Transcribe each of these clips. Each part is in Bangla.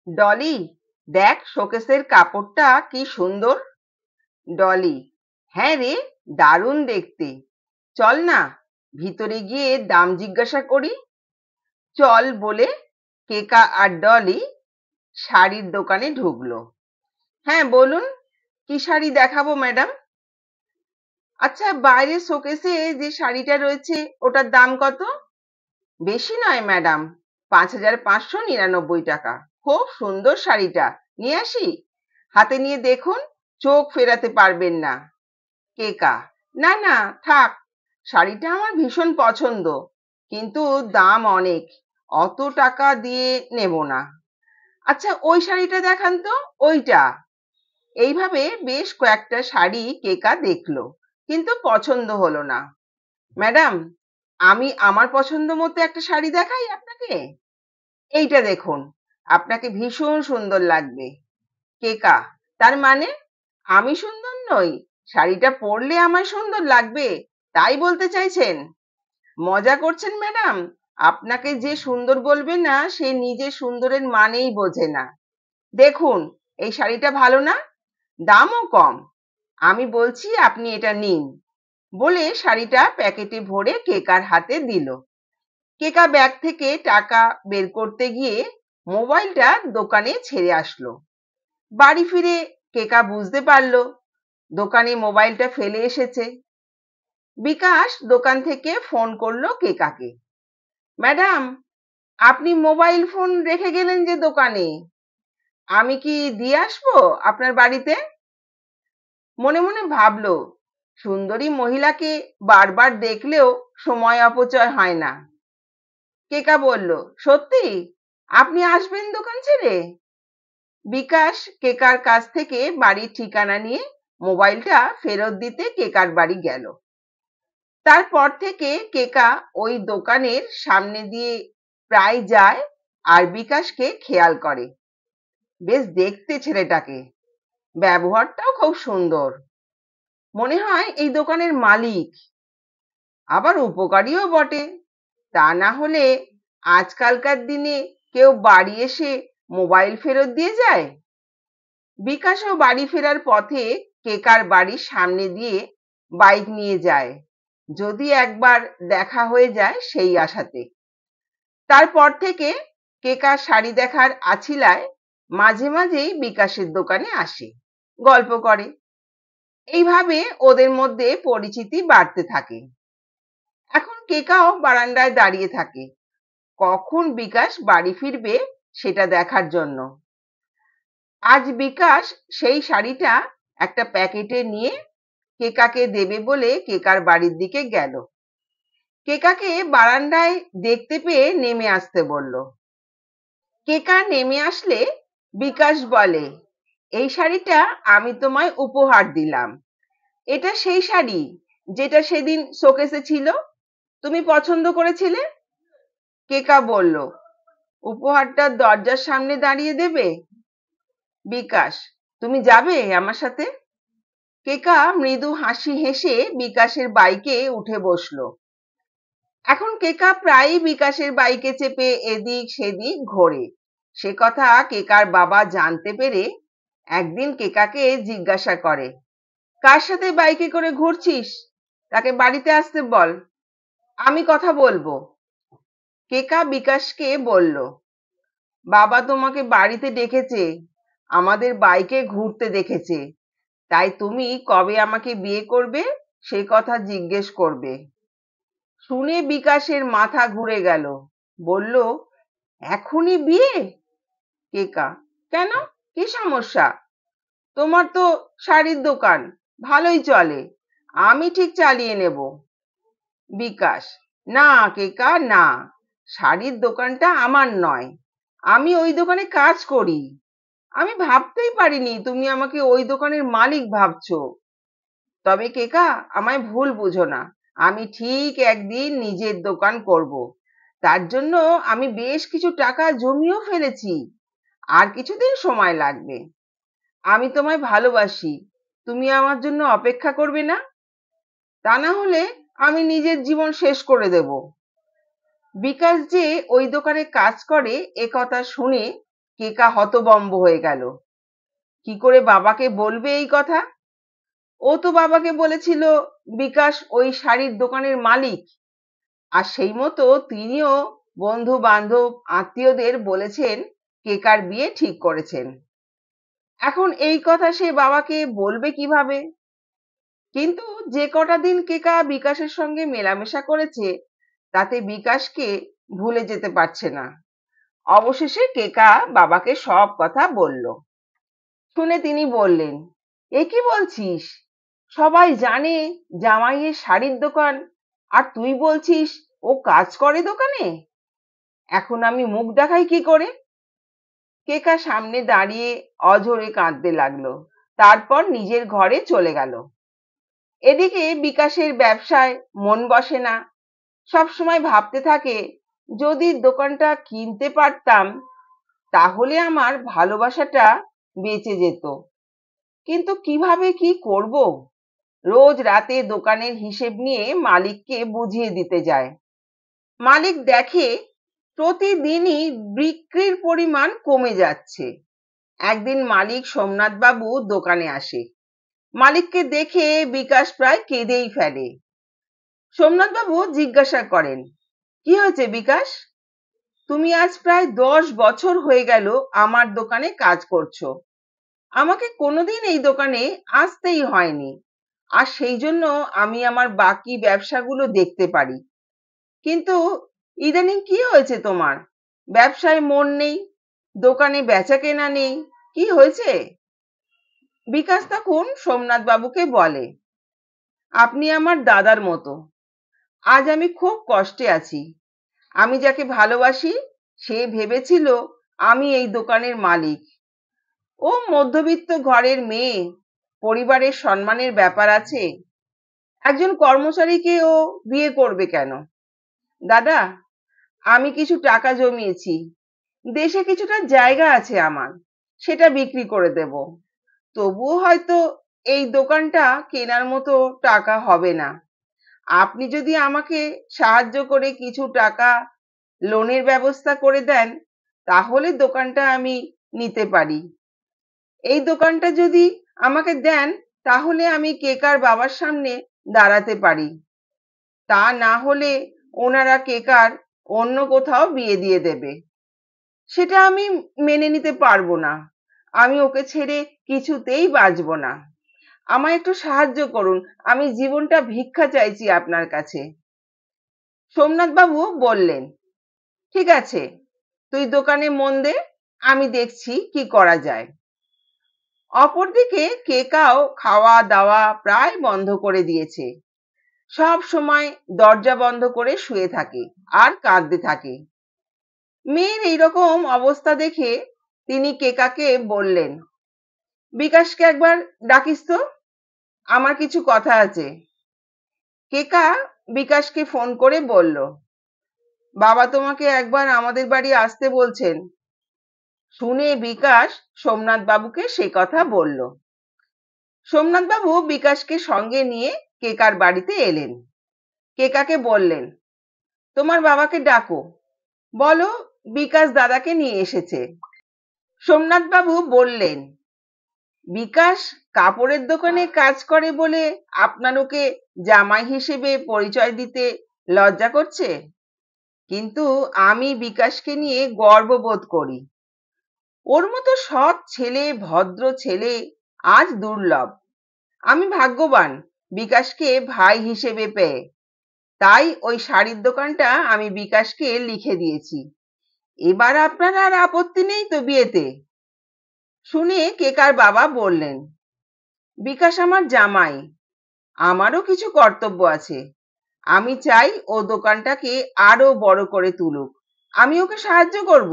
ডলি, দেখ শোকেসের কাপড়টা কি সুন্দর। ডলি: হ্যাঁ রে, দারুণ দেখতে। চল না ভিতরে গিয়ে দাম জিজ্ঞাসা করি। চল বলে কেকা আর ডলি শাড়ির দোকানে ঢুকলো। হ্যাঁ বলুন, কি শাড়ি দেখাবো ম্যাডাম? আচ্ছা, বাইরে শোকেসে যে শাড়িটা রয়েছে ওটার দাম কত? বেশি নয় ম্যাডাম, 5,599 টাকা। খুব সুন্দর শাড়িটা, নিয়ে আসি? হাতে নিয়ে দেখুন, চোখ ফেরাতে পারবেন না। কেকা: না না, থাক, শাড়িটা আমার ভীষণ পছন্দ, কিন্তু দাম অনেক, অত টাকা দিয়ে নেব না। আচ্ছা, ওই শাড়িটা দেখান তো, ওইটা। এইভাবে বেশ কয়েকটা শাড়ি কেকা দেখলো, কিন্তু পছন্দ হলো না। ম্যাডাম, আমি আমার পছন্দ মতো একটা শাড়ি দেখাই আপনাকে। এইটা দেখুন, আপনাকে ভীষণ সুন্দর লাগবে। কেকা: তার মানে আমি সুন্দর নই? শাড়িটা পরলে আমায় সুন্দর লাগবে, তাই বলতে চাইছেন? মজা করছেন ম্যাডাম? আপনাকে যে সুন্দর বলবে না, সে নিজে সুন্দরের মানেই বোঝে না। দেখুন, এই শাড়িটা ভালো না? দামও কম। আমি বলছি আপনি এটা নিন। বলে শাড়িটা প্যাকেটে ভরে কেকার হাতে দিল। কেকা ব্যাগ থেকে টাকা বের করতে গিয়ে মোবাইলটা দোকানে ছেড়ে আসলো। বাড়ি ফিরে কেকা বুঝতে পারলো দোকানে মোবাইলটা ফেলে এসেছে। বিকাশ দোকান থেকে ফোন করলো কেকাকে। ম্যাডাম, আপনি মোবাইল ফোন রেখে গেলেন যে দোকানে, আমি কি দিয়ে আসবো আপনার বাড়িতে? মনে মনে ভাবলো, সুন্দরী মহিলাকে বারবার দেখলেও সময় অপচয় হয় না। কেকা বলল, সত্যি আপনি আসবেন দোকান ছেড়ে? বিকাশ কেকার কাছ থেকে বাড়ির ঠিকানা নিয়ে মোবাইলটা ফেরত দিতে কেকার বাড়ি গেল। তারপর থেকে কেকা ওই দোকানের সামনে দিয়ে প্রায় যায় আর বিকাশকে খেয়াল করে। বেশ দেখতে ছেলেটাকে, ব্যবহারটাও খুব সুন্দর, মনে হয় এই দোকানের মালিক, আবার উপকারীও বটে। তা না হলে আজকালকার দিনে কেউ বাড়ি এসে মোবাইল ফেরত দিয়ে যায়? বিকাশও বাড়ি ফেরার পথে কেকার বাড়ির সামনে দিয়ে বাইক নিয়ে যায়, যদি একবার দেখা হয়ে যায় সেই আশাতে। তারপর থেকে কেকা শাড়ি দেখার আছিলায় মাঝে মাঝেই বিকাশের দোকানে আসে, গল্প করে। এইভাবে ওদের মধ্যে পরিচিতি বাড়তে থাকে। এখন কেকাও বারান্দায় দাঁড়িয়ে থাকে, কখন বিকাশ বাড়ি ফিরবে সেটা দেখার জন্য। আজ বিকাশ সেই শাড়িটা একটা প্যাকেটে নিয়ে কেকাকে দেবে বলে কেকার বাড়ির দিকে গেল। কেকাকে বারান্দায় দেখতে পেয়ে নেমে আসতে বলল। কেকা নেমে আসলে বিকাশ বলে, এই শাড়িটা আমি তোমায় উপহার দিলাম। এটা সেই শাড়ি যেটা সেদিন শোকেসে ছিল, তুমি পছন্দ করেছিলে। কেকা বলল, উপহারটা দরজার সামনে দাঁড়িয়ে দেবে? বিকাশ: তুমি যাবে আমার সাথে? কেকা মৃদু হাসি হেসে বিকাশের বাইকে উঠে বসলো। এখন কেকা প্রায়ই বিকাশের বাইকে চেপে এদিক সেদিক ঘোরে। সে কথা কেকার বাবা জানতে পেরে একদিন কেকাকে জিজ্ঞাসা করে, কার সাথে বাইকে করে ঘুরছিস? তাকে বাড়িতে আসতে বল, আমি কথা বলবো। কেকা বিকাশকে বলল, বাবা তোমাকে বাড়িতে ডেকেছে, আমাদের বাইকে ঘুরতে দেখেছে, তাই তুমি কবে আমাকে বিয়ে করবে সে কথা জিজ্ঞেস করবে। শুনে বিকাশের মাথা ঘুরে গেল, বলল, এখনই বিয়ে? কেকা: কেন, কি সমস্যা? তোমার তো শাড়ির দোকান, ভালোই চলে, আমি ঠিক চালিয়ে নেব। বিকাশ: না কেকা, না, শাড়ির দোকানটা আমার নয়, আমি ওই দোকানে কাজ করি। আমি ভাবতেই পারিনি তুমি আমাকে ওই দোকানের মালিক ভাবছো। তবে কেকা, আমায় ভুল বুঝো না, আমি ঠিক একদিন নিজের দোকান করব। তার জন্য আমি বেশ কিছু টাকা জমিয়েও ফেলেছি, আর কিছুদিন সময় লাগবে। আমি তোমায় ভালোবাসি, তুমি আমার জন্য অপেক্ষা করবে না? তা না হলে আমি নিজের জীবন শেষ করে দেব। বিকাশ যে ওই দোকানে কাজ করে এ কথা শুনে কেকা হতবম্ব হয়ে গেল। কি করে বাবাকে বলবে এই কথা? ও তো বাবাকে বলেছিল বিকাশ ওই শাড়ির দোকানের মালিক, আর সেই মতো তিনিও বন্ধু বান্ধব আত্মীয়দের বলেছেন কেকার বিয়ে ঠিক করেছেন। এখন এই কথা সে বাবাকে বলবে কিভাবে? কিন্তু যে কটা দিন কেকা বিকাশের সঙ্গে মেলামেশা করেছে তাতে বিকাশকে ভুলে যেতে পারছে না। অবশেষে কেকা বাবাকে সব কথা বলল। শুনে তিনি বললেন, এ কি বলছিস? সবাই জানে জামাইয়ের শাড়ির দোকান, আর তুই বলছিস ও কাজ করে দোকানে? এখন আমি মুখ দেখাই কি করে? কেকা সামনে দাঁড়িয়ে অঝরে কাঁদতে লাগলো। তারপর নিজের ঘরে চলে গেল। এদিকে বিকাশের ব্যবসায় মন বসে না। সব সময় ভাবতে থাকে, যদি দোকানটা কিনতে পারতাম তাহলে আমার ভালোবাসাটা বেঁচে যেত। কিন্তু কিভাবে কি করব? রোজ রাতে দোকানের হিসেব নিয়ে মালিককে বুঝিয়ে দিতে যায়। মালিক দেখে প্রতিদিনই বিক্রির পরিমাণ কমে যাচ্ছে। একদিন মালিক সোমনাথ বাবু দোকানে আসে। মালিককে দেখে বিকাশ প্রায় কেঁদেই ফেলে। সোমনাথ বাবু জিজ্ঞাসা করেন, কি হয়েছে বিকাশ? তুমি আজ প্রায় 10 বছর হয়ে গেল আমার দোকানে কাজ করছো। আমাকে কোনোদিন এই দোকানে আসতেই হয়নি, আর সেই জন্য আমি আমার বাকি ব্যবসাগুলো দেখতে পারি। কিন্তু ইদানিং কি হয়েছে তোমার? ব্যবসায় মন নেই, দোকানে বেচা কেনা নেই, কি হয়েছে? বিকাশ তখন সোমনাথ বাবুকে বলে, আপনি আমার দাদার মতো। আজ আমি খুব কষ্টে আছি। আমি যাকে ভালোবাসি সে ভেবেছিল আমি এই দোকানের মালিক। ও মধ্যবিত্ত ঘরের মেয়ে, পরিবারের সম্মানের ব্যাপার আছে। একজন কর্মচারীকে ও বিয়ে করবে কেন? দাদা, আমি কিছু টাকা জমিয়েছি, দেশে কিছুটা জায়গা আছে আমার, সেটা বিক্রি করে দেব। তবুও হয়তো এই দোকানটা কেনার মতো টাকা হবে না। আপনি যদি আমাকে সাহায্য করে কিছু টাকা লোনের ব্যবস্থা করে দেন তাহলে দোকানটা আমি নিতে পারি। এই দোকানটা যদি আমাকে দেন তাহলে আমি কেকার বাবার সামনে দাঁড়াতে পারি। তা না হলে ওনারা কেকার অন্য কোথাও বিয়ে দিয়ে দেবে। সেটা আমি মেনে নিতে পারবো না। আমি ওকে ছেড়ে কিছুতেই বাঁচবো না। আমায় একটু সাহায্য করুন, আমি জীবনটা ভিক্ষা চাইছি আপনার কাছে। সোমনাথ বাবু বললেন, ঠিক আছে, তুই দোকানে মন দে, আমি দেখছি কি করা যায়। অপরদিকে কেকাও খাওয়া দাওয়া প্রায় বন্ধ করে দিয়েছে। সব সময় দরজা বন্ধ করে শুয়ে থাকে আর কাঁদতে থাকে। মেয়ের এইরকম অবস্থা দেখে তিনি কেকাকে বললেন, বিকাশকে একবার ডাকিস তো, আমার কিছু কথা আছে। কেকা বিকাশকে ফোন করে বলল, বাবা তোমাকে একবার আমাদের বাড়ি আসতে বলছেন। শুনে বিকাশ সোমনাথ বাবুকে সে কথা বলল। সোমনাথ বাবু বিকাশকে সঙ্গে নিয়ে কেকার বাড়িতে এলেন। কেকাকে বললেন, তোমার বাবাকে ডাকো, বলো বিকাশ দাদাকে নিয়ে এসেছে। সোমনাথ বাবু বললেন, বিকাশ কাপড়ের দোকানে কাজ করে বলে আপনার ওকে জামাই হিসেবে পরিচয় দিতে লজ্জা করছে? কিন্তু আমি বিকাশকে নিয়ে গর্ববোধ করি। ওর মতো সৎ ছেলে, ভদ্র ছেলে আজ দুর্লভ। আমি ভাগ্যবান বিকাশকে ভাই হিসেবে পেয়ে। তাই ওই শাড়ির দোকানটা আমি বিকাশকে লিখে দিয়েছি। এবার আপনার আর আপত্তি নেই তো বিয়েতে? শুনে কেকার বাবা বললেন, বিকাশ আমার জামাই, আমারও কিছু কর্তব্য আছে। আমি চাই ও দোকানটাকে আরো বড় করে তুলুক। আমি ওকে সাহায্য করব।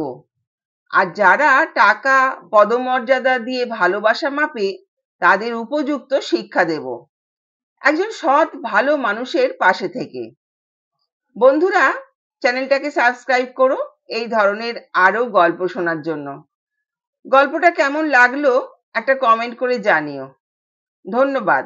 আর যারা টাকা পদমর্যাদা দিয়ে ভালোবাসা মাপে তাদের উপযুক্ত শিক্ষা দেব, একজন সৎ ভালো মানুষের পাশে থেকে। বন্ধুরা, চ্যানেলটাকে সাবস্ক্রাইব করো এই ধরনের আরো গল্প শোনার জন্য। গল্পটা কেমন লাগলো একটা কমেন্ট করে জানিও। ধন্যবাদ।